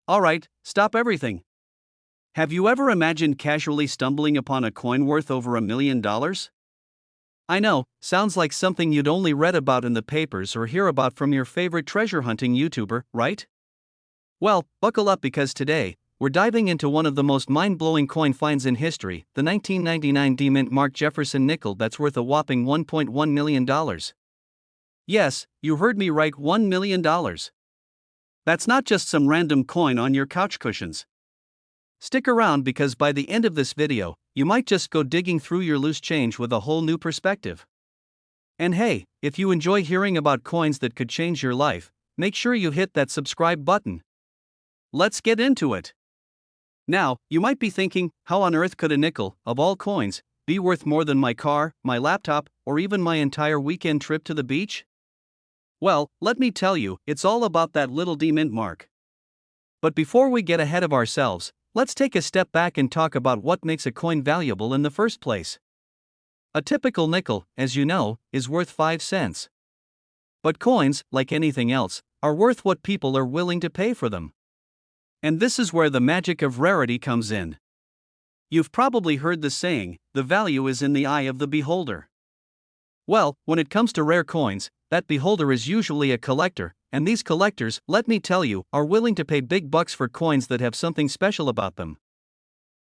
Alright, stop everything. Have you ever imagined casually stumbling upon a coin worth over $1 million? I know, sounds like something you'd only read about in the papers or hear about from your favorite treasure hunting YouTuber, right? Well, buckle up because today, we're diving into one of the most mind-blowing coin finds in history, the 1999 D-Mint marked Jefferson nickel that's worth a whopping $1.1 million. Yes, you heard me right, $1 million. That's not just some random coin on your couch cushions. Stick around because by the end of this video, you might just go digging through your loose change with a whole new perspective. And hey, if you enjoy hearing about coins that could change your life, make sure you hit that subscribe button. Let's get into it. Now, you might be thinking, how on earth could a nickel, of all coins, be worth more than my car, my laptop, or even my entire weekend trip to the beach? Well, let me tell you, it's all about that little D-Mint mark. But before we get ahead of ourselves, let's take a step back and talk about what makes a coin valuable in the first place. A typical nickel, as you know, is worth 5 cents. But coins, like anything else, are worth what people are willing to pay for them. And this is where the magic of rarity comes in. You've probably heard the saying, the value is in the eye of the beholder. Well, when it comes to rare coins, that beholder is usually a collector, and these collectors, let me tell you, are willing to pay big bucks for coins that have something special about them.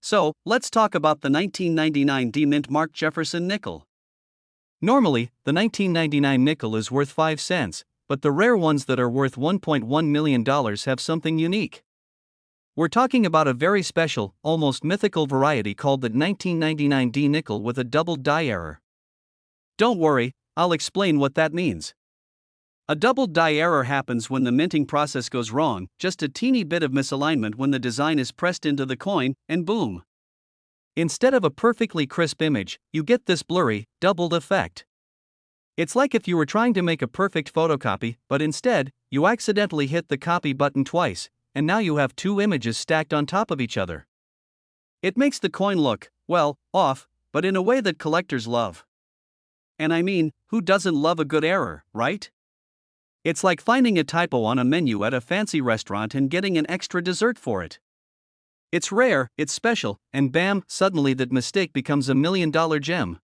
So, let's talk about the 1999 D-Mint marked Jefferson nickel. Normally, the 1999 nickel is worth 5 cents, but the rare ones that are worth $1.1 million have something unique. We're talking about a very special, almost mythical variety called the 1999 D nickel with a doubled die error. Don't worry, I'll explain what that means. A doubled die error happens when the minting process goes wrong, just a teeny bit of misalignment when the design is pressed into the coin, and boom. Instead of a perfectly crisp image, you get this blurry, doubled effect. It's like if you were trying to make a perfect photocopy, but instead, you accidentally hit the copy button twice, and now you have two images stacked on top of each other. It makes the coin look, well, off, but in a way that collectors love. And I mean, who doesn't love a good error, right? It's like finding a typo on a menu at a fancy restaurant and getting an extra dessert for it. It's rare, it's special, and bam, suddenly that mistake becomes a $1 million gem.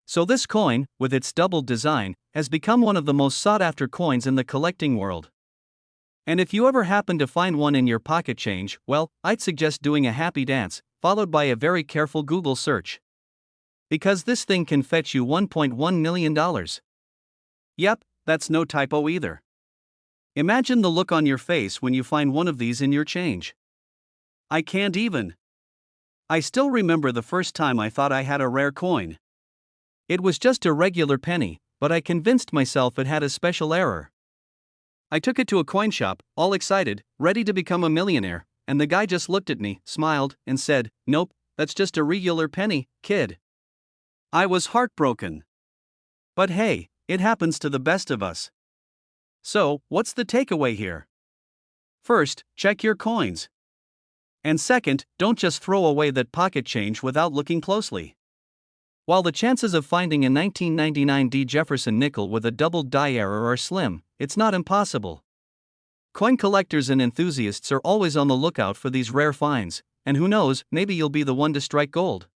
So this coin, with its doubled design, has become one of the most sought-after coins in the collecting world. And if you ever happen to find one in your pocket change, well, I'd suggest doing a happy dance, followed by a very careful Google search. Because this thing can fetch you $1.1 million. Yep, that's no typo either. Imagine the look on your face when you find one of these in your change. I can't even. I still remember the first time I thought I had a rare coin. It was just a regular penny, but I convinced myself it had a special error. I took it to a coin shop, all excited, ready to become a millionaire, and the guy just looked at me, smiled, and said, "Nope, that's just a regular penny, kid." I was heartbroken. But hey, it happens to the best of us. So, what's the takeaway here? First, check your coins. And second, don't just throw away that pocket change without looking closely. While the chances of finding a 1999 D Jefferson nickel with a doubled die error are slim, it's not impossible. Coin collectors and enthusiasts are always on the lookout for these rare finds, and who knows, maybe you'll be the one to strike gold.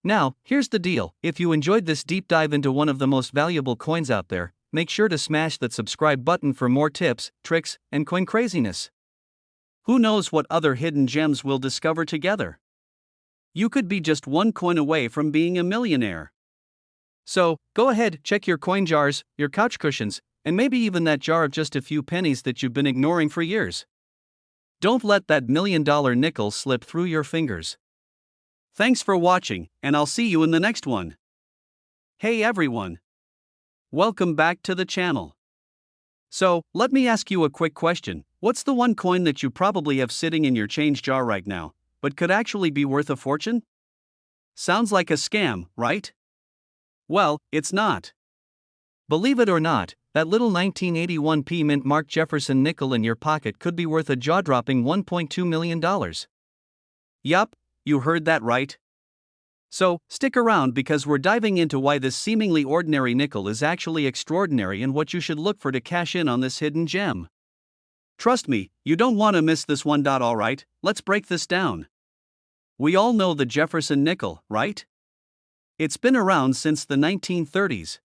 Now, here's the deal, if you enjoyed this deep dive into one of the most valuable coins out there, make sure to smash that subscribe button for more tips, tricks, and coin craziness. Who knows what other hidden gems we'll discover together? You could be just one coin away from being a millionaire. So, go ahead, check your coin jars, your couch cushions, and maybe even that jar of just a few pennies that you've been ignoring for years. Don't let that $1 million nickel slip through your fingers. Thanks for watching, and I'll see you in the next one. Hey everyone! Welcome back to the channel. So, let me ask you a quick question. What's the one coin that you probably have sitting in your change jar right now, but could actually be worth a fortune? Sounds like a scam, right? Well, it's not. Believe it or not, that little 1981 P-Mint marked Jefferson nickel in your pocket could be worth a jaw-dropping $1.2 million. Yup, you heard that right. So, stick around because we're diving into why this seemingly ordinary nickel is actually extraordinary and what you should look for to cash in on this hidden gem. Trust me, you don't want to miss this one. Alright, let's break this down. We all know the Jefferson nickel, right? It's been around since the 1930s.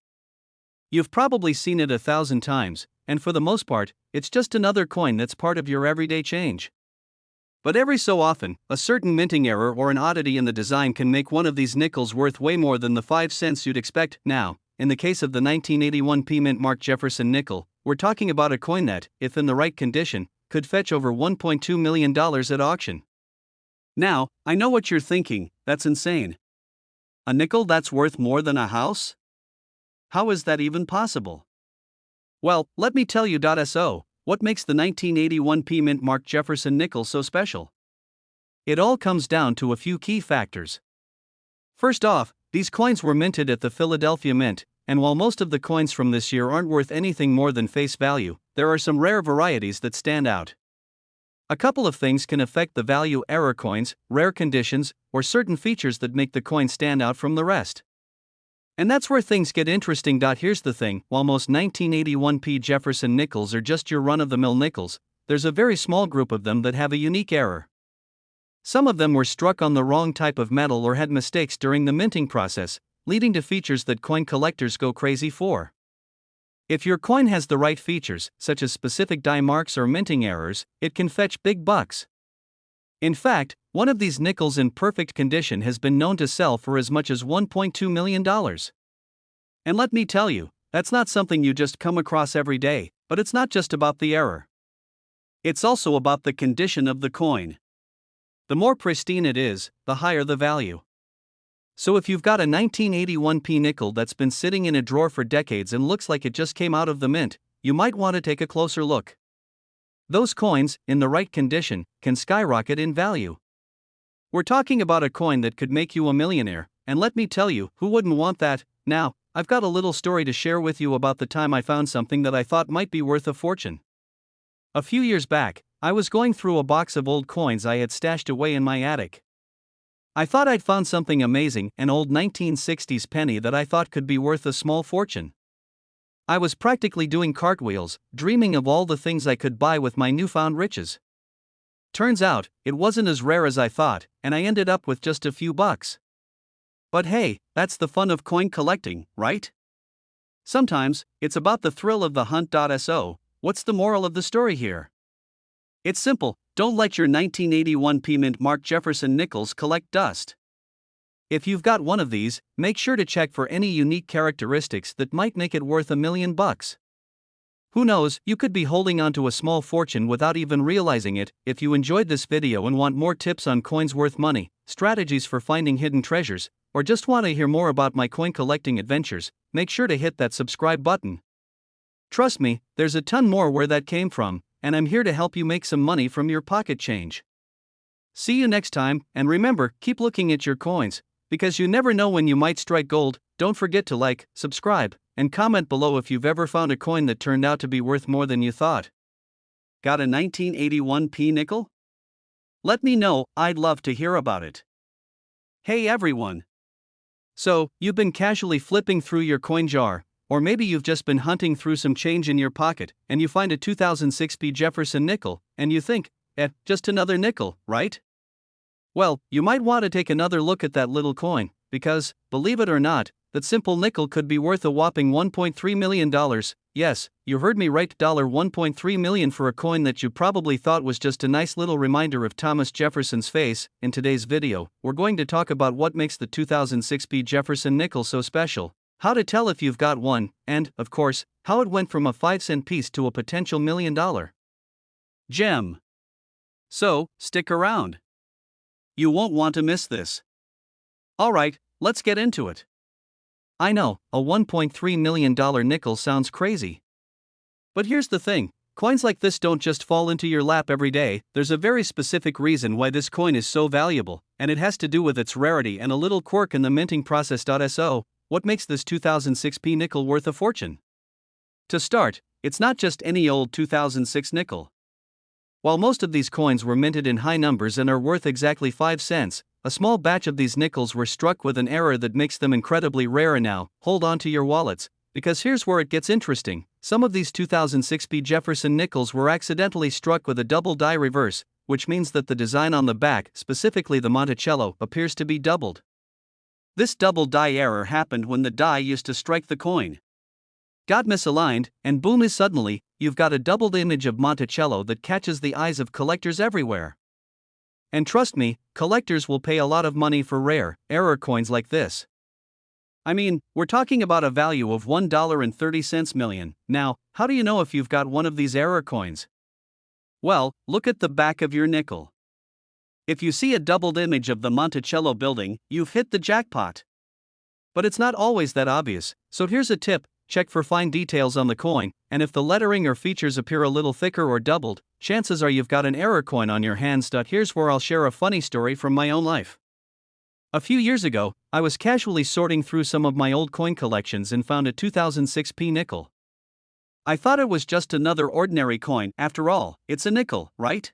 You've probably seen it 1,000 times, and for the most part, it's just another coin that's part of your everyday change. But every so often, a certain minting error or an oddity in the design can make one of these nickels worth way more than the 5 cents you'd expect. Now, in the case of the 1981 P Mint marked Jefferson nickel, we're talking about a coin that, if in the right condition, could fetch over $1.2 million at auction. Now, I know what you're thinking, that's insane. A nickel that's worth more than a house? How is that even possible? Well, let me tell you. So, what makes the 1981 P Mint marked Jefferson nickel so special? It all comes down to a few key factors. First off, these coins were minted at the Philadelphia Mint, and while most of the coins from this year aren't worth anything more than face value, there are some rare varieties that stand out. A couple of things can affect the value: error coins, rare conditions, or certain features that make the coin stand out from the rest. And that's where things get interesting. Here's the thing: while most 1981 P Jefferson nickels are just your run-of-the-mill nickels, there's a very small group of them that have a unique error. Some of them were struck on the wrong type of metal or had mistakes during the minting process, leading to features that coin collectors go crazy for. If your coin has the right features, such as specific die marks or minting errors, it can fetch big bucks. In fact, one of these nickels in perfect condition has been known to sell for as much as $1.2 million. And let me tell you, that's not something you just come across every day, but it's not just about the error. It's also about the condition of the coin. The more pristine it is, the higher the value. So if you've got a 1981 P nickel that's been sitting in a drawer for decades and looks like it just came out of the mint, you might want to take a closer look. Those coins, in the right condition, can skyrocket in value. We're talking about a coin that could make you a millionaire, and let me tell you, who wouldn't want that? Now, I've got a little story to share with you about the time I found something that I thought might be worth a fortune. A few years back, I was going through a box of old coins I had stashed away in my attic. I thought I'd found something amazing, an old 1960s penny that I thought could be worth a small fortune. I was practically doing cartwheels, dreaming of all the things I could buy with my newfound riches. Turns out, it wasn't as rare as I thought, and I ended up with just a few bucks. But hey, that's the fun of coin collecting, right? Sometimes, it's about the thrill of the hunt. So, what's the moral of the story here? It's simple: don't let your 1981 P Mint marked Jefferson nickels collect dust. If you've got one of these, make sure to check for any unique characteristics that might make it worth $1 million. Who knows, you could be holding onto a small fortune without even realizing it. If you enjoyed this video and want more tips on coins worth money, strategies for finding hidden treasures, or just want to hear more about my coin collecting adventures, make sure to hit that subscribe button. Trust me, there's a ton more where that came from, and I'm here to help you make some money from your pocket change. See you next time, and remember, keep looking at your coins, because you never know when you might strike gold. Don't forget to like, subscribe, and comment below if you've ever found a coin that turned out to be worth more than you thought. Got a 1981 P nickel? Let me know, I'd love to hear about it. Hey everyone! So, you've been casually flipping through your coin jar, or maybe you've just been hunting through some change in your pocket, and you find a 2006 P Jefferson nickel, and you think, just another nickel, right? Well, you might want to take another look at that little coin, because, believe it or not, that simple nickel could be worth a whopping $1.3 million. Yes, you heard me right, $1.3 million for a coin that you probably thought was just a nice little reminder of Thomas Jefferson's face. In today's video, we're going to talk about what makes the 2006 P Jefferson nickel so special, how to tell if you've got one, and, of course, how it went from a 5-cent piece to a potential $1 million gem. So, stick around. You won't want to miss this. Alright, let's get into it. I know, a $1.3 million nickel sounds crazy. But here's the thing, coins like this don't just fall into your lap every day. There's a very specific reason why this coin is so valuable, and it has to do with its rarity and a little quirk in the minting process. So, what makes this 2006 P nickel worth a fortune? To start, it's not just any old 2006 nickel. While most of these coins were minted in high numbers and are worth exactly 5 cents, a small batch of these nickels were struck with an error that makes them incredibly rare. And now, hold on to your wallets, because here's where it gets interesting. Some of these 2006 Jefferson nickels were accidentally struck with a double die reverse, which means that the design on the back, specifically the Monticello, appears to be doubled. This double die error happened when the die used to strike the coin got misaligned, and boom, is suddenly, you've got a doubled image of Monticello that catches the eyes of collectors everywhere. And trust me, collectors will pay a lot of money for rare, error coins like this. I mean, we're talking about a value of $1.30 million. Now, how do you know if you've got one of these error coins? Well, look at the back of your nickel. If you see a doubled image of the Monticello building, you've hit the jackpot. But it's not always that obvious, so here's a tip: check for fine details on the coin, and if the lettering or features appear a little thicker or doubled, chances are you've got an error coin on your hands. Here's where I'll share a funny story from my own life. A few years ago, I was casually sorting through some of my old coin collections and found a 2006 nickel. I thought it was just another ordinary coin. After all, it's a nickel, right?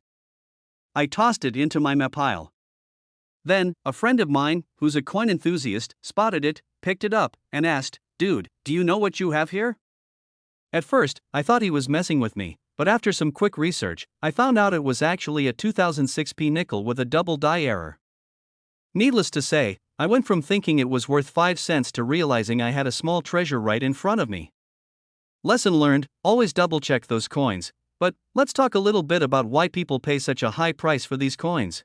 I tossed it into my pile. Then, a friend of mine, who's a coin enthusiast, spotted it, picked it up, and asked, "Dude, do you know what you have here?" At first, I thought he was messing with me, but after some quick research, I found out it was actually a 2006 nickel with a double die error. Needless to say, I went from thinking it was worth 5 cents to realizing I had a small treasure right in front of me. Lesson learned: always double check those coins. But let's talk a little bit about why people pay such a high price for these coins.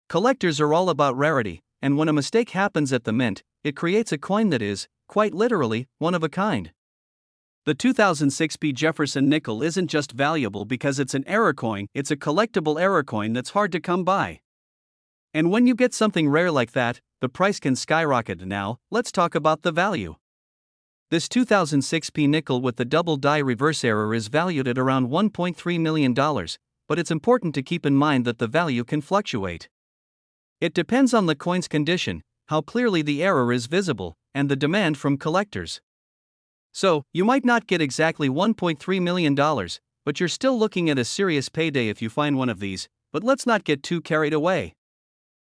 Collectors are all about rarity, and when a mistake happens at the mint, it creates a coin that is, quite literally, one of a kind. The 2006 Jefferson nickel isn't just valuable because it's an error coin, it's a collectible error coin that's hard to come by. And when you get something rare like that, the price can skyrocket. Now, let's talk about the value. This 2006 nickel with the double die reverse error is valued at around $1.3 million, but it's important to keep in mind that the value can fluctuate. It depends on the coin's condition, how clearly the error is visible, and the demand from collectors. So, you might not get exactly $1.3 million, but you're still looking at a serious payday if you find one of these. But let's not get too carried away.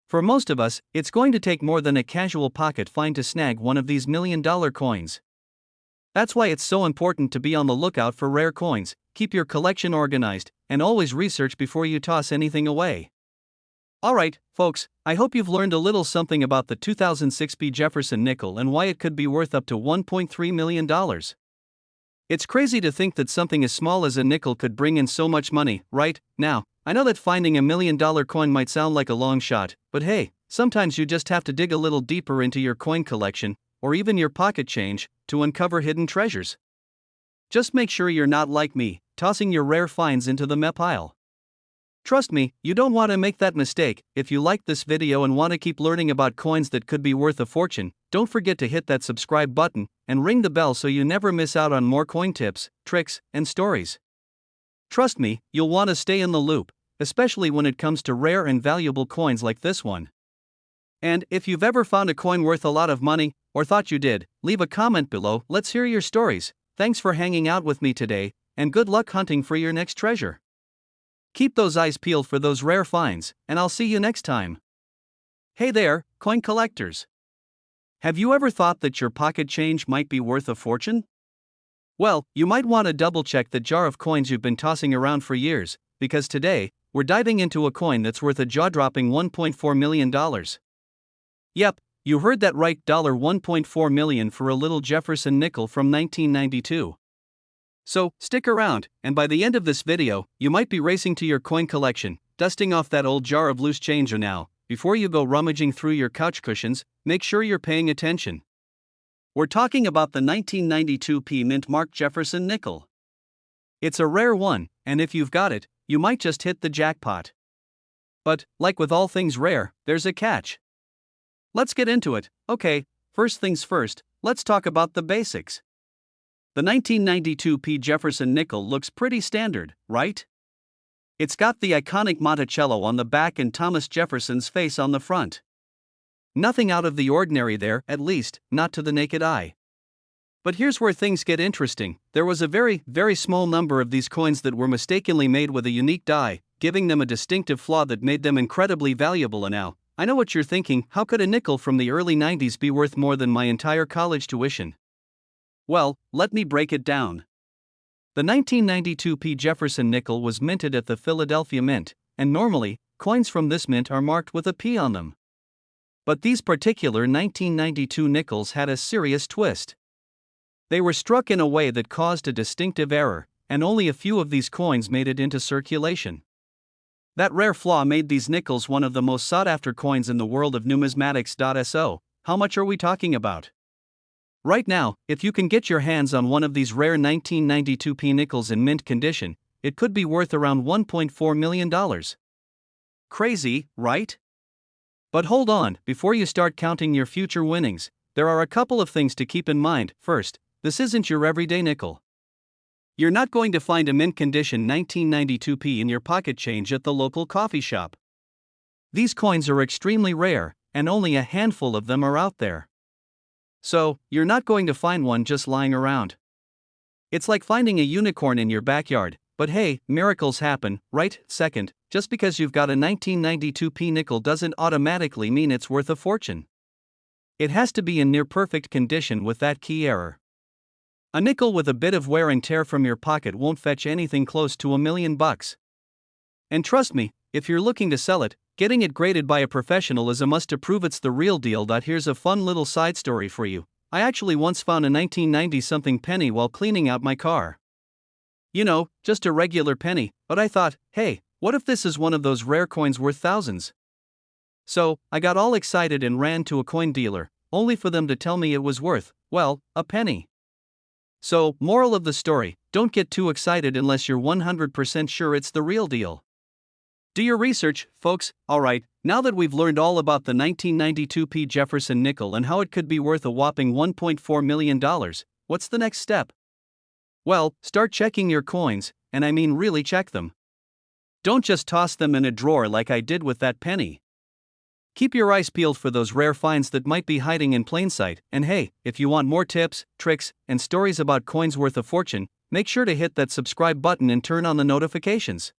For most of us, it's going to take more than a casual pocket find to snag one of these million-dollar coins. That's why it's so important to be on the lookout for rare coins, keep your collection organized, and always research before you toss anything away. Alright, folks, I hope you've learned a little something about the 2006 Jefferson nickel and why it could be worth up to $1.3 million. It's crazy to think that something as small as a nickel could bring in so much money, right? Now, I know that finding a $1 million coin might sound like a long shot, but hey, sometimes you just have to dig a little deeper into your coin collection, or even your pocket change, to uncover hidden treasures. Just make sure you're not like me, tossing your rare finds into the pile. Trust me, you don't want to make that mistake. If you liked this video and want to keep learning about coins that could be worth a fortune, don't forget to hit that subscribe button and ring the bell so you never miss out on more coin tips, tricks, and stories. Trust me, you'll want to stay in the loop, especially when it comes to rare and valuable coins like this one. And if you've ever found a coin worth a lot of money, or thought you did, leave a comment below. Let's hear your stories. Thanks for hanging out with me today, and good luck hunting for your next treasure. Keep those eyes peeled for those rare finds, and I'll see you next time. Hey there, coin collectors. Have you ever thought that your pocket change might be worth a fortune? Well, you might want to double-check the jar of coins you've been tossing around for years, because today, we're diving into a coin that's worth a jaw-dropping $1.4 million. Yep, you heard that right, $1.4 million for a little Jefferson nickel from 1992. So, stick around, and by the end of this video, you might be racing to your coin collection, dusting off that old jar of loose change. Now, before you go rummaging through your couch cushions, make sure you're paying attention. We're talking about the 1992 mint marked Jefferson nickel. It's a rare one, and if you've got it, you might just hit the jackpot. But, like with all things rare, there's a catch. Let's get into it. Okay, first things first, let's talk about the basics. The 1992 Jefferson nickel looks pretty standard, right? It's got the iconic Monticello on the back and Thomas Jefferson's face on the front. Nothing out of the ordinary there, at least, not to the naked eye. But here's where things get interesting. There was a very, very small number of these coins that were mistakenly made with a unique die, giving them a distinctive flaw that made them incredibly valuable. And now, I know what you're thinking: how could a nickel from the early 90s be worth more than my entire college tuition? Well, let me break it down. The 1992 P. Jefferson nickel was minted at the Philadelphia Mint, and normally, coins from this mint are marked with a P on them. But these particular 1992 nickels had a serious twist. They were struck in a way that caused a distinctive error, and only a few of these coins made it into circulation. That rare flaw made these nickels one of the most sought-after coins in the world of numismatics. So, how much are we talking about? Right now, if you can get your hands on one of these rare 1992 P nickels in mint condition, it could be worth around $1.4 million. Crazy, right? But hold on, before you start counting your future winnings, there are a couple of things to keep in mind. First, this isn't your everyday nickel. You're not going to find a mint condition 1992 P in your pocket change at the local coffee shop. These coins are extremely rare, and only a handful of them are out there. So, you're not going to find one just lying around. It's like finding a unicorn in your backyard, but hey, miracles happen, right? Second, just because you've got a 1992 P nickel doesn't automatically mean it's worth a fortune. It has to be in near perfect condition with that key error. A nickel with a bit of wear and tear from your pocket won't fetch anything close to $1 million. And trust me, if you're looking to sell it, getting it graded by a professional is a must to prove it's the real deal. Here's a fun little side story for you. I actually once found a 1990-something penny while cleaning out my car. You know, just a regular penny, but I thought, hey, what if this is one of those rare coins worth thousands? So, I got all excited and ran to a coin dealer, only for them to tell me it was worth, well, a penny. So, moral of the story, don't get too excited unless you're 100% sure it's the real deal. Do your research, folks. Alright, now that we've learned all about the 1992 P. Jefferson nickel and how it could be worth a whopping $1.4 million, what's the next step? Well, start checking your coins, and I mean really check them. Don't just toss them in a drawer like I did with that penny. Keep your eyes peeled for those rare finds that might be hiding in plain sight, and hey, if you want more tips, tricks, and stories about coins worth a fortune, make sure to hit that subscribe button and turn on the notifications.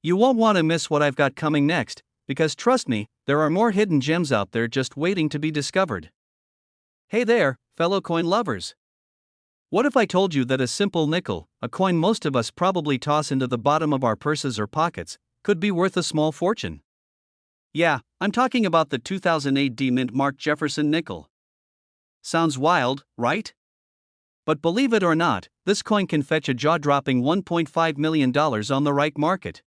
You won't want to miss what I've got coming next, because trust me, there are more hidden gems out there just waiting to be discovered. Hey there, fellow coin lovers. What if I told you that a simple nickel, a coin most of us probably toss into the bottom of our purses or pockets, could be worth a small fortune? Yeah, I'm talking about the 2008 D-Mint marked Jefferson nickel. Sounds wild, right? But believe it or not, this coin can fetch a jaw-dropping $1.5 million on the right market.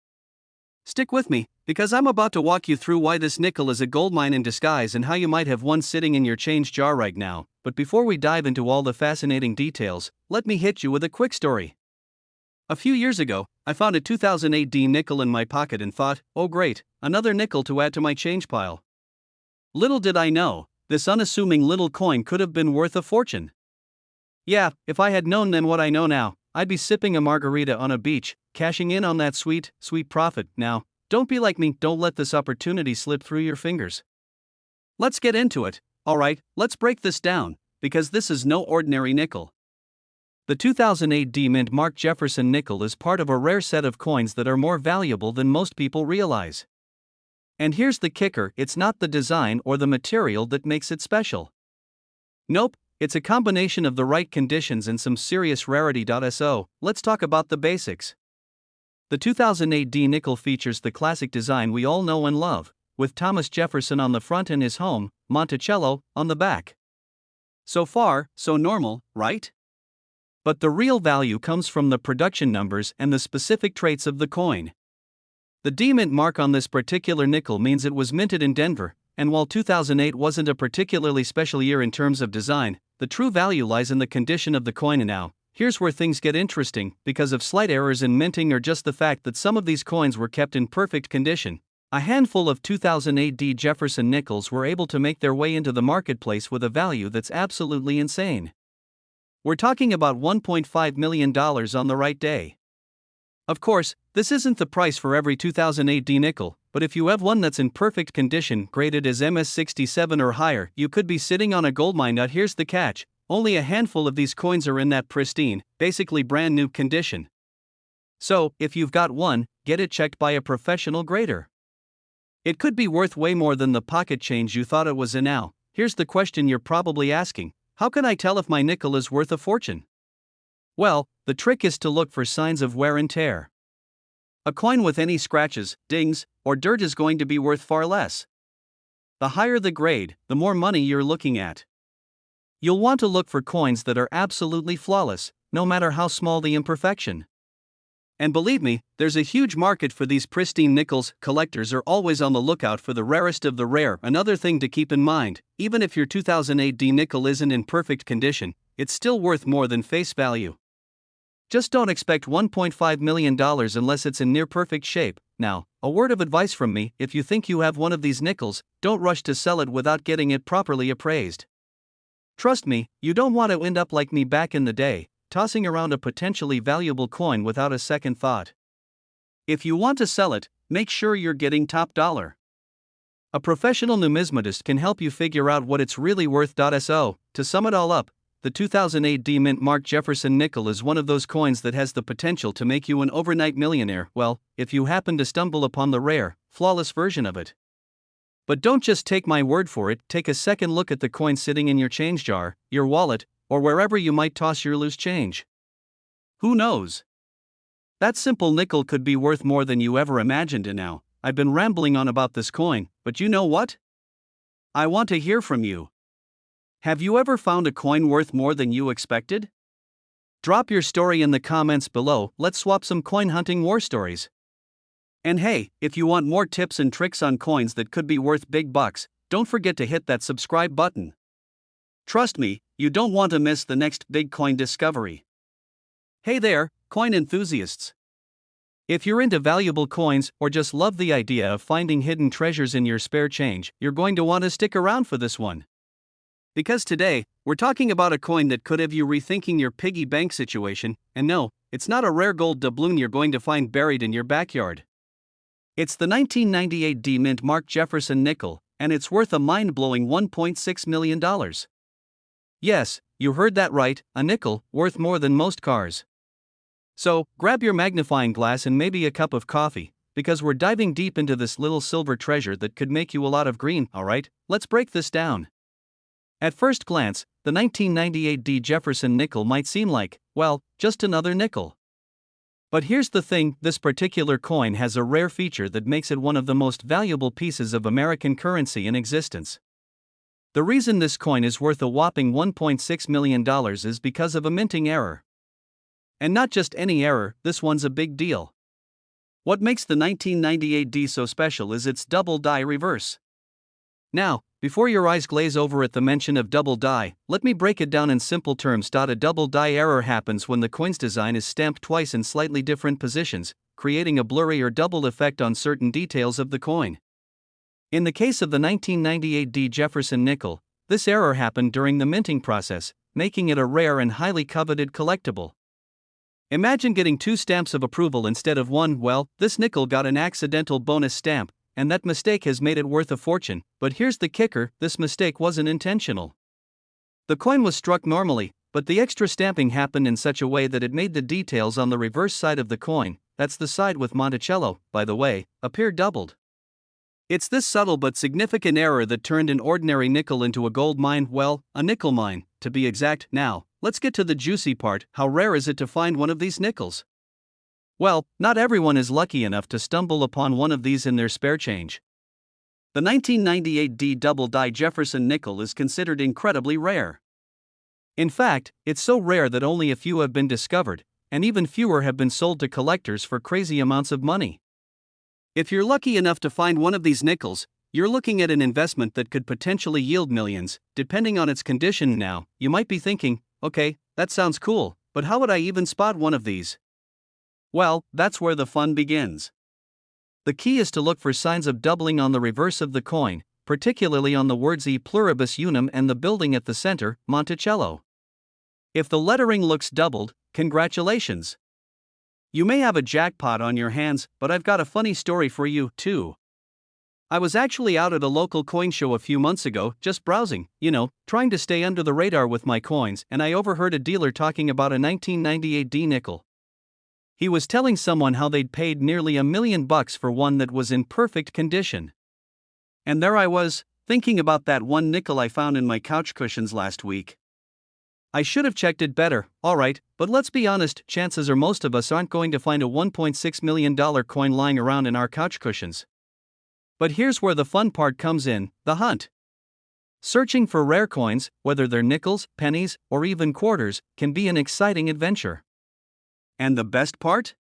Stick with me, because I'm about to walk you through why this nickel is a goldmine in disguise and how you might have one sitting in your change jar right now. But before we dive into all the fascinating details, let me hit you with a quick story. A few years ago, I found a 2008 D nickel in my pocket and thought, oh great, another nickel to add to my change pile. Little did I know, this unassuming little coin could have been worth a fortune. Yeah, if I had known then what I know now, I'd be sipping a margarita on a beach, cashing in on that sweet, sweet profit. Now, don't be like me, don't let this opportunity slip through your fingers. Let's get into it. Alright, let's break this down, because this is no ordinary nickel. The 2008 D-Mint marked Jefferson nickel is part of a rare set of coins that are more valuable than most people realize. And here's the kicker, it's not the design or the material that makes it special. Nope, it's a combination of the right conditions and some serious rarity. So, let's talk about the basics. The 2008 D nickel features the classic design we all know and love, with Thomas Jefferson on the front and his home, Monticello, on the back. So far, so normal, right? But the real value comes from the production numbers and the specific traits of the coin. The D-Mint mark on this particular nickel means it was minted in Denver, and while 2008 wasn't a particularly special year in terms of design, the true value lies in the condition of the coin. And now, here's where things get interesting, because of slight errors in minting or just the fact that some of these coins were kept in perfect condition. A handful of 2008 D Jefferson nickels were able to make their way into the marketplace with a value that's absolutely insane. We're talking about $1.5 million on the right day. Of course, this isn't the price for every 2008 D nickel, but if you have one that's in perfect condition, graded as MS67 or higher, you could be sitting on a goldmine. Here's the catch, only a handful of these coins are in that pristine, basically brand new condition. So, if you've got one, get it checked by a professional grader. It could be worth way more than the pocket change you thought it was. And now, here's the question you're probably asking. How can I tell if my nickel is worth a fortune? Well, the trick is to look for signs of wear and tear. A coin with any scratches, dings, or dirt is going to be worth far less. The higher the grade, the more money you're looking at. You'll want to look for coins that are absolutely flawless, no matter how small the imperfection. And believe me, there's a huge market for these pristine nickels. Collectors are always on the lookout for the rarest of the rare. Another thing to keep in mind, even if your 2008 D nickel isn't in perfect condition, it's still worth more than face value. Just don't expect $1.5 million unless it's in near perfect shape. Now, a word of advice from me: if you think you have one of these nickels, don't rush to sell it without getting it properly appraised. Trust me, you don't want to end up like me back in the day, tossing around a potentially valuable coin without a second thought. If you want to sell it, make sure you're getting top dollar. A professional numismatist can help you figure out what it's really worth. So, to sum it all up, the 2008 D Mint Mark Jefferson nickel is one of those coins that has the potential to make you an overnight millionaire, well, if you happen to stumble upon the rare, flawless version of it. But don't just take my word for it, take a second look at the coin sitting in your change jar, your wallet, or wherever you might toss your loose change. Who knows? That simple nickel could be worth more than you ever imagined. And now, I've been rambling on about this coin, but you know what? I want to hear from you. Have you ever found a coin worth more than you expected? Drop your story in the comments below. Let's swap some coin hunting war stories. And hey, if you want more tips and tricks on coins that could be worth big bucks, don't forget to hit that subscribe button. Trust me, you don't want to miss the next big coin discovery. Hey there, coin enthusiasts. If you're into valuable coins or just love the idea of finding hidden treasures in your spare change, you're going to want to stick around for this one. Because today, we're talking about a coin that could have you rethinking your piggy bank situation. And no, it's not a rare gold doubloon you're going to find buried in your backyard. It's the 1998 D Mint Mark Jefferson nickel, and it's worth a mind-blowing $1.6 million. Yes, you heard that right, a nickel, worth more than most cars. So, grab your magnifying glass and maybe a cup of coffee, because we're diving deep into this little silver treasure that could make you a lot of green. Alright, let's break this down. At first glance, the 1998 D Jefferson nickel might seem like, well, just another nickel. But here's the thing, this particular coin has a rare feature that makes it one of the most valuable pieces of American currency in existence. The reason this coin is worth a whopping $1.6 million is because of a minting error. And not just any error, this one's a big deal. What makes the 1998 D so special is its double die reverse. Now, before your eyes glaze over at the mention of double die, let me break it down in simple terms. A double die error happens when the coin's design is stamped twice in slightly different positions, creating a blurry or double effect on certain details of the coin. In the case of the 1998 D Jefferson nickel, this error happened during the minting process, making it a rare and highly coveted collectible. Imagine getting 2 stamps of approval instead of 1. Well, this nickel got an accidental bonus stamp, and that mistake has made it worth a fortune. But here's the kicker, this mistake wasn't intentional. The coin was struck normally, but the extra stamping happened in such a way that it made the details on the reverse side of the coin, that's the side with Monticello, by the way, appear doubled. It's this subtle but significant error that turned an ordinary nickel into a gold mine, well, a nickel mine, to be exact. Now, let's get to the juicy part. How rare is it to find one of these nickels? Well, not everyone is lucky enough to stumble upon one of these in their spare change. The 1998 D double die Jefferson nickel is considered incredibly rare. In fact, it's so rare that only a few have been discovered, and even fewer have been sold to collectors for crazy amounts of money. If you're lucky enough to find one of these nickels, you're looking at an investment that could potentially yield millions, depending on its condition. Now, you might be thinking, okay, that sounds cool, but how would I even spot one of these? Well, that's where the fun begins. The key is to look for signs of doubling on the reverse of the coin, particularly on the words E pluribus unum and the building at the center, Monticello. If the lettering looks doubled, congratulations. You may have a jackpot on your hands, but I've got a funny story for you, too. I was actually out at a local coin show a few months ago, just browsing, trying to stay under the radar with my coins, and I overheard a dealer talking about a 1998 D nickel. He was telling someone how they'd paid nearly $1 million for one that was in perfect condition. And there I was, thinking about that one nickel I found in my couch cushions last week. I should have checked it better, alright, but let's be honest, chances are most of us aren't going to find a $1.6 million coin lying around in our couch cushions. But here's where the fun part comes in, the hunt. Searching for rare coins, whether they're nickels, pennies, or even quarters, can be an exciting adventure. And the best part?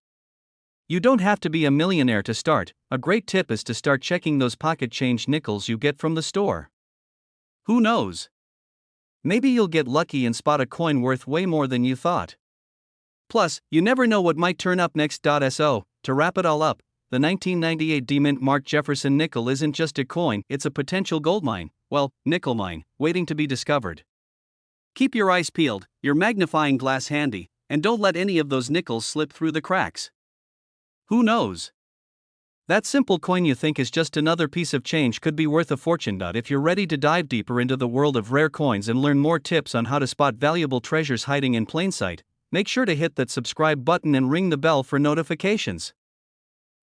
You don't have to be a millionaire to start. A great tip is to start checking those pocket change nickels you get from the store. Who knows? Maybe you'll get lucky and spot a coin worth way more than you thought. Plus, you never know what might turn up next. So, to wrap it all up, the 1998 D-Mint marked Jefferson nickel isn't just a coin, it's a potential gold mine, well, nickel mine, waiting to be discovered. Keep your eyes peeled, your magnifying glass handy, and don't let any of those nickels slip through the cracks. Who knows? That simple coin you think is just another piece of change could be worth a fortune. If you're ready to dive deeper into the world of rare coins and learn more tips on how to spot valuable treasures hiding in plain sight, make sure to hit that subscribe button and ring the bell for notifications.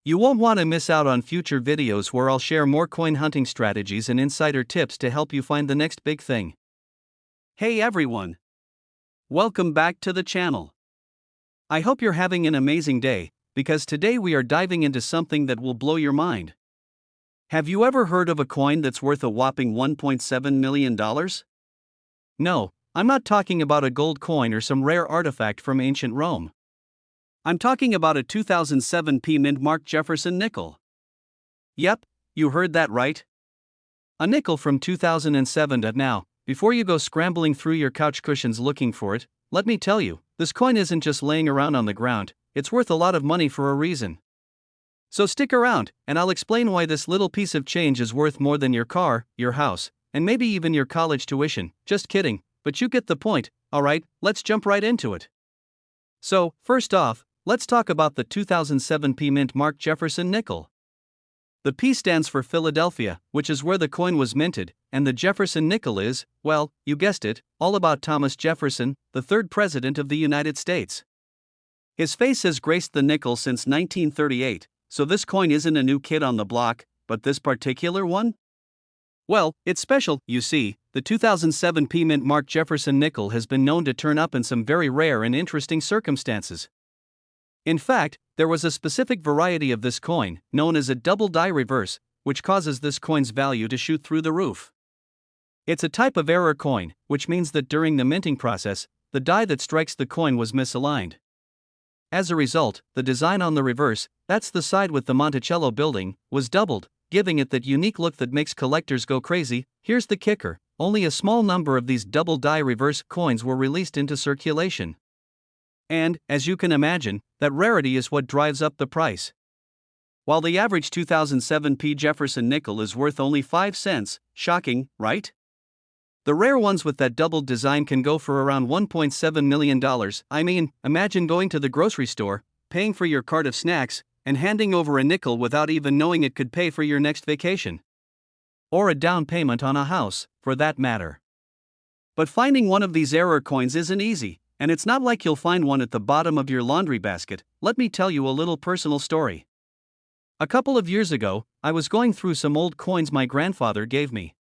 You won't want to miss out on future videos where I'll share more coin hunting strategies and insider tips to help you find the next big thing. Hey everyone! Welcome back to the channel. I hope you're having an amazing day, because today we are diving into something that will blow your mind. Have you ever heard of a coin that's worth a whopping $1.7 million? No, I'm not talking about a gold coin or some rare artifact from ancient Rome. I'm talking about a 2007 mint marked Jefferson nickel. Yep, you heard that right. A nickel from 2007. Now, before you go scrambling through your couch cushions looking for it, let me tell you, this coin isn't just laying around on the ground. It's worth a lot of money for a reason. So stick around, and I'll explain why this little piece of change is worth more than your car, your house, and maybe even your college tuition. Just kidding, but you get the point. Alright, let's jump right into it. So, first off, let's talk about the 2007 mint marked Jefferson nickel. The P stands for Philadelphia, which is where the coin was minted, and the Jefferson nickel is, well, you guessed it, all about Thomas Jefferson, the third president of the United States. His face has graced the nickel since 1938, so this coin isn't a new kid on the block, but this particular one? Well, it's special, you see. The 2007 mint marked Jefferson nickel has been known to turn up in some very rare and interesting circumstances. In fact, there was a specific variety of this coin, known as a double die reverse, which causes this coin's value to shoot through the roof. It's a type of error coin, which means that during the minting process, the die that strikes the coin was misaligned. As a result, the design on the reverse, that's the side with the Monticello building, was doubled, giving it that unique look that makes collectors go crazy. Here's the kicker: only a small number of these double die reverse coins were released into circulation. And, as you can imagine, that rarity is what drives up the price. While the average 2007 Jefferson nickel is worth only 5 cents, shocking, right? The rare ones with that doubled design can go for around $1.7 million. I mean, imagine going to the grocery store, paying for your cart of snacks, and handing over a nickel without even knowing it could pay for your next vacation. Or a down payment on a house, for that matter. But finding one of these error coins isn't easy, and it's not like you'll find one at the bottom of your laundry basket. Let me tell you a little personal story. A couple of years ago, I was going through some old coins my grandfather gave me.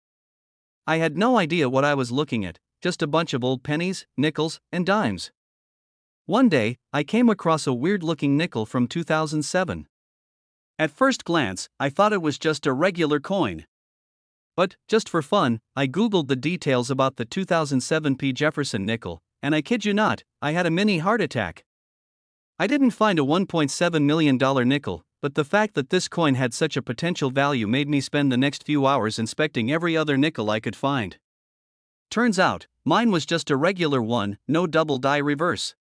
I had no idea what I was looking at, just a bunch of old pennies, nickels, and dimes. One day, I came across a weird-looking nickel from 2007. At first glance, I thought it was just a regular coin. But, just for fun, I googled the details about the 2007 Jefferson nickel, and I kid you not, I had a mini heart attack. I didn't find a $1.7 million nickel, but the fact that this coin had such a potential value made me spend the next few hours inspecting every other nickel I could find. Turns out, mine was just a regular one, no double die reverse.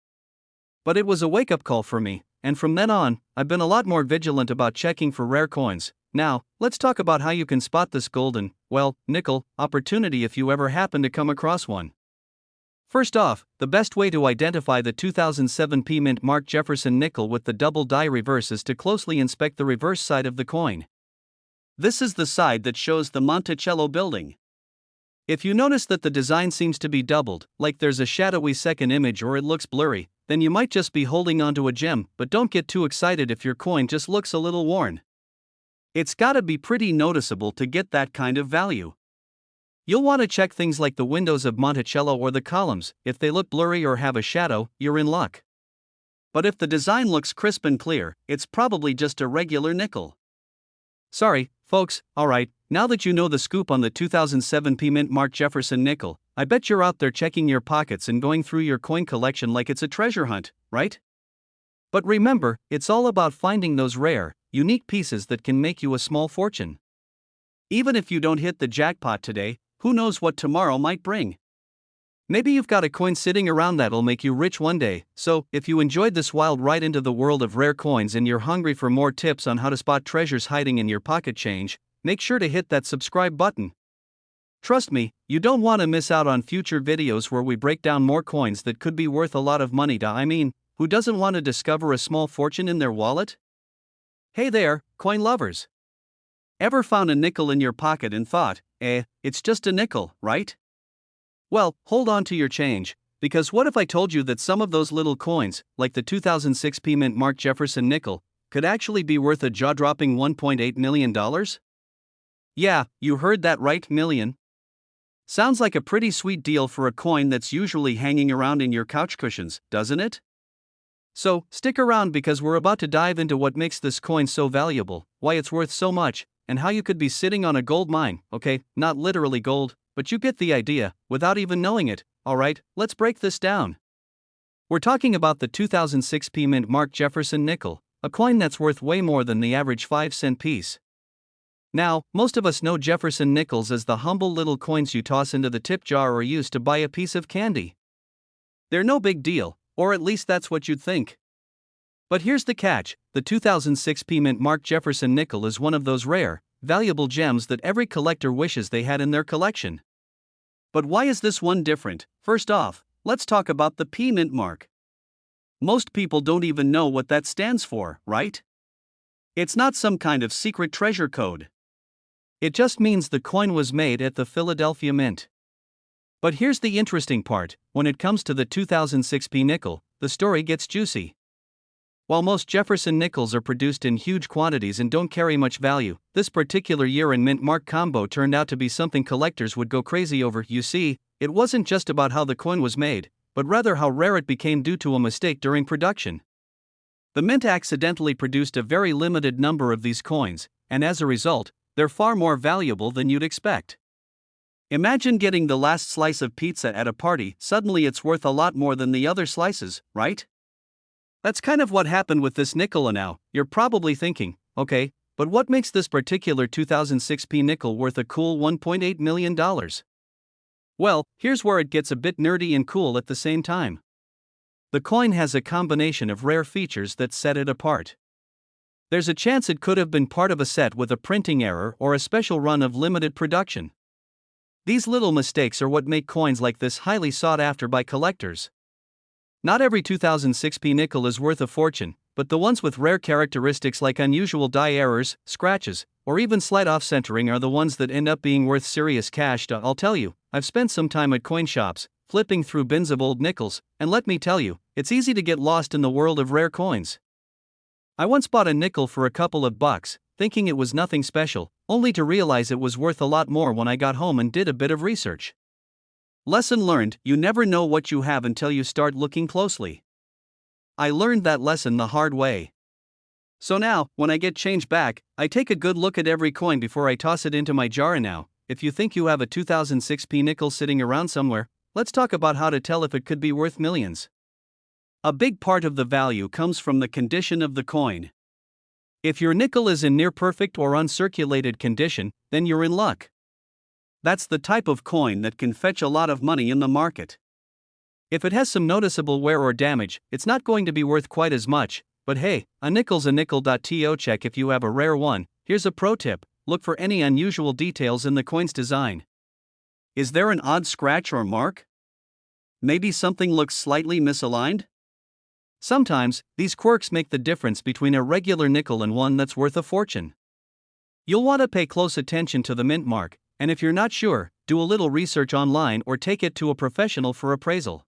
But it was a wake-up call for me, and from then on, I've been a lot more vigilant about checking for rare coins. Now, let's talk about how you can spot this golden, well, nickel opportunity if you ever happen to come across one. First off, the best way to identify the 2007 mint marked Jefferson nickel with the double die reverse is to closely inspect the reverse side of the coin. This is the side that shows the Monticello building. If you notice that the design seems to be doubled, like there's a shadowy second image or it looks blurry, then you might just be holding onto a gem, but don't get too excited if your coin just looks a little worn. It's gotta be pretty noticeable to get that kind of value. You'll want to check things like the windows of Monticello or the columns. If they look blurry or have a shadow, you're in luck. But if the design looks crisp and clear, it's probably just a regular nickel. Sorry, folks, alright, now that you know the scoop on the 2007 Mint Mark Jefferson nickel, I bet you're out there checking your pockets and going through your coin collection like it's a treasure hunt, right? But remember, it's all about finding those rare, unique pieces that can make you a small fortune. Even if you don't hit the jackpot today, who knows what tomorrow might bring? Maybe you've got a coin sitting around that'll make you rich one day. So, if you enjoyed this wild ride into the world of rare coins and you're hungry for more tips on how to spot treasures hiding in your pocket change, make sure to hit that subscribe button. Trust me, you don't want to miss out on future videos where we break down more coins that could be worth a lot of money to who doesn't want to discover a small fortune in their wallet? Hey there, coin lovers. Ever found a nickel in your pocket and thought, it's just a nickel, right? Well, hold on to your change, because what if I told you that some of those little coins, like the 2006 Mint Mark Jefferson nickel, could actually be worth a jaw-dropping $1.8 million? Yeah, you heard that right, million. Sounds like a pretty sweet deal for a coin that's usually hanging around in your couch cushions, doesn't it? So, stick around because we're about to dive into what makes this coin so valuable, why it's worth so much, and how you could be sitting on a gold mine, okay, not literally gold, but you get the idea, without even knowing it. Alright, let's break this down. We're talking about the 2006 Mint Mark Jefferson nickel, a coin that's worth way more than the average 5-cent piece. Now, most of us know Jefferson nickels as the humble little coins you toss into the tip jar or use to buy a piece of candy. They're no big deal, or at least that's what you'd think. But here's the catch: the 2006 Mint Mark Jefferson nickel is one of those rare, valuable gems that every collector wishes they had in their collection. But why is this one different? First off, let's talk about the Mint mark. Most people don't even know what that stands for, right? It's not some kind of secret treasure code. It just means the coin was made at the Philadelphia Mint. But here's the interesting part: when it comes to the 2006 nickel, the story gets juicy. While most Jefferson nickels are produced in huge quantities and don't carry much value, this particular year and Mint Mark combo turned out to be something collectors would go crazy over. You see, it wasn't just about how the coin was made, but rather how rare it became due to a mistake during production. The Mint accidentally produced a very limited number of these coins, and as a result, they're far more valuable than you'd expect. Imagine getting the last slice of pizza at a party. Suddenly it's worth a lot more than the other slices, right? That's kind of what happened with this nickel. Now, you're probably thinking, okay, but what makes this particular 2006 nickel worth a cool $1.8 million? Well, here's where it gets a bit nerdy and cool at the same time. The coin has a combination of rare features that set it apart. There's a chance it could have been part of a set with a printing error or a special run of limited production. These little mistakes are what make coins like this highly sought after by collectors. Not every 2006 nickel is worth a fortune, but the ones with rare characteristics like unusual die errors, scratches, or even slight off-centering are the ones that end up being worth serious cash. I'll tell you, I've spent some time at coin shops, flipping through bins of old nickels, and let me tell you, it's easy to get lost in the world of rare coins. I once bought a nickel for a couple of bucks, thinking it was nothing special, only to realize it was worth a lot more when I got home and did a bit of research. Lesson learned: you never know what you have until you start looking closely. I learned that lesson the hard way. So now, when I get change back, I take a good look at every coin before I toss it into my jar. And now, if you think you have a 2006 nickel sitting around somewhere, let's talk about how to tell if it could be worth millions. A big part of the value comes from the condition of the coin. If your nickel is in near perfect or uncirculated condition, then you're in luck. That's the type of coin that can fetch a lot of money in the market. If it has some noticeable wear or damage, it's not going to be worth quite as much, but hey, a nickel's a nickel. To check if you have a rare one, here's a pro tip: look for any unusual details in the coin's design. Is there an odd scratch or mark? Maybe something looks slightly misaligned? Sometimes, these quirks make the difference between a regular nickel and one that's worth a fortune. You'll want to pay close attention to the mint mark, and if you're not sure, do a little research online or take it to a professional for appraisal.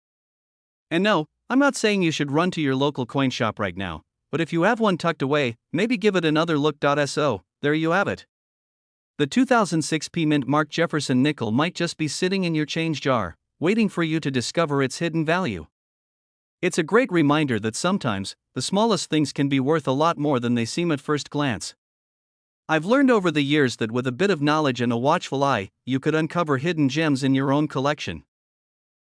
And no, I'm not saying you should run to your local coin shop right now, but if you have one tucked away, maybe give it another look. So, there you have it. The 2006 Mint marked Jefferson nickel might just be sitting in your change jar, waiting for you to discover its hidden value. It's a great reminder that sometimes, the smallest things can be worth a lot more than they seem at first glance. I've learned over the years that with a bit of knowledge and a watchful eye, you could uncover hidden gems in your own collection.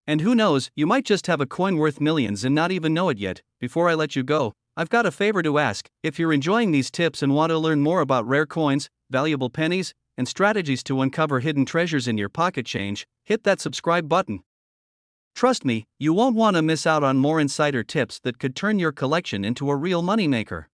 And who knows, you might just have a coin worth millions and not even know it yet. Before I let you go, I've got a favor to ask. If you're enjoying these tips and want to learn more about rare coins, valuable pennies, and strategies to uncover hidden treasures in your pocket change, hit that subscribe button. Trust me, you won't want to miss out on more insider tips that could turn your collection into a real moneymaker.